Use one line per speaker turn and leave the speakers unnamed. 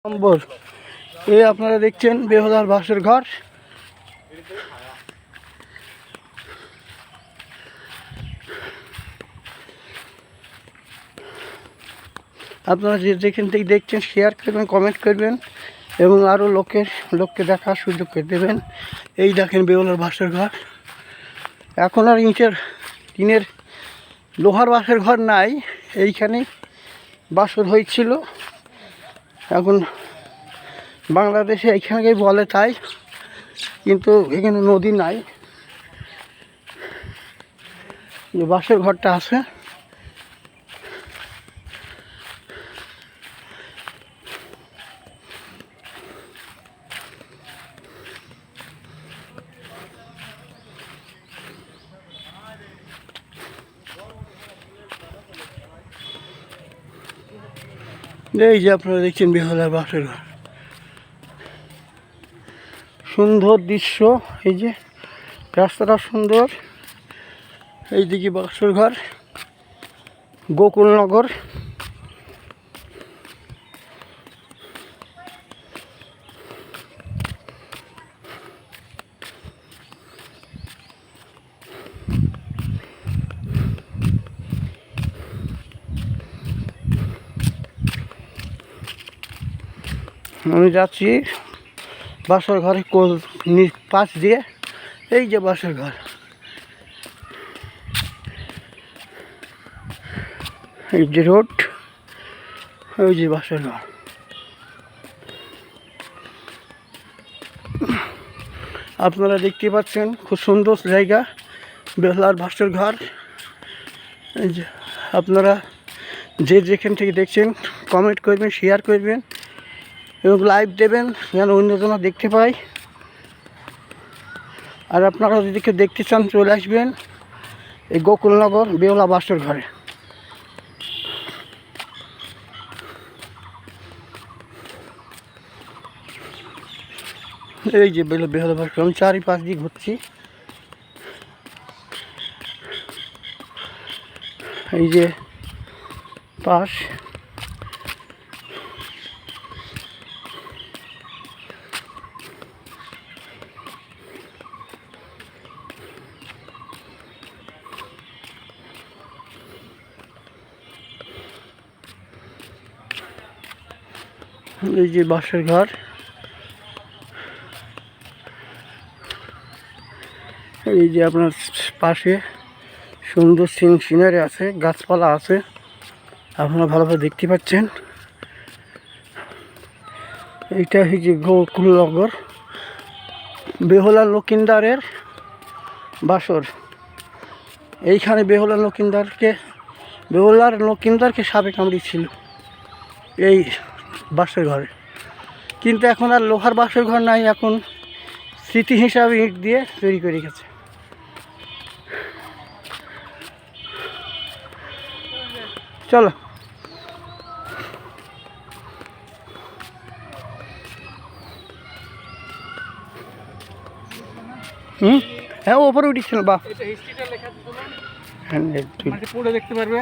নম্বর এই আপনারা দেখছেন বেহুলার বাসের ঘর। আপনারা যেখান থেকে দেখছেন শেয়ার করবেন, কমেন্ট করবেন এবং আরও লোককে দেখার সুযোগ করে দেবেন। এই দেখেন বেহুলার বাসের ঘর। এখন আর টিনের লোহার বাসের ঘর নাই, এইখানেই বাসর হয়েছিল। এখন বাংলাদেশে এইখানেই বলে তাই, কিন্তু এখানে নদী নাই, যে বাসের ঘরটা আছে। এই যে আপনারা দেখছেন বেহুলার বাসের ঘর, সুন্দর দৃশ্য। এই যে রাস্তাটা সুন্দর, এইদিকে বাসের ঘর, গোকুলনগর। আমি যাচ্ছি বাসর ঘরে পাশ দিয়ে। এই যে বাসর ঘর, এই যে রোড, ওই যে বাসর ঘর। আপনারা দেখতে পাচ্ছেন খুব সুন্দর জায়গা, বেহুলার বাসর ঘর। এই যে আপনারা যেখান থেকে দেখছেন কমেন্ট করবেন, শেয়ার করবেন এবং লাইভ দেবেন যেন অন্যজন দেখতে পায়। আর আপনারা যদি কেউ দেখতে চান চলে আসবেন এই গোকুলনগর বেহুলা বাসর ঘরে। এই যে বেহুলা বাসর, আমি চারিপাশ দিয়ে ঘুরছি। এই যে পাশ, এই যে বাসের ঘর। এই যে আপনার পাশে সুন্দর সিনারি আছে, গাছপালা আছে, আপনারা ভালোভাবে দেখতে পাচ্ছেন। এইটা হচ্ছে গোকুলনগর, বেহুলার লক্ষিন্দারের বাসর। এইখানে বেহুলার লক্ষিন্দারকে সাপে কামড়িয়েছিল এই বাসের ঘরে। কিন্তু এখন আর লোহার বাসের ঘর নাই, এখন স্মৃতি হিসাবে ইট দিয়ে তৈরি করে গেছে। চলো হ্যাঁ, ওপরে উঠেছিল বা
এটা হিস্ট্রিটা লেখা দিতে
হ্যাঁ,
পড়ে দেখতে পারবে।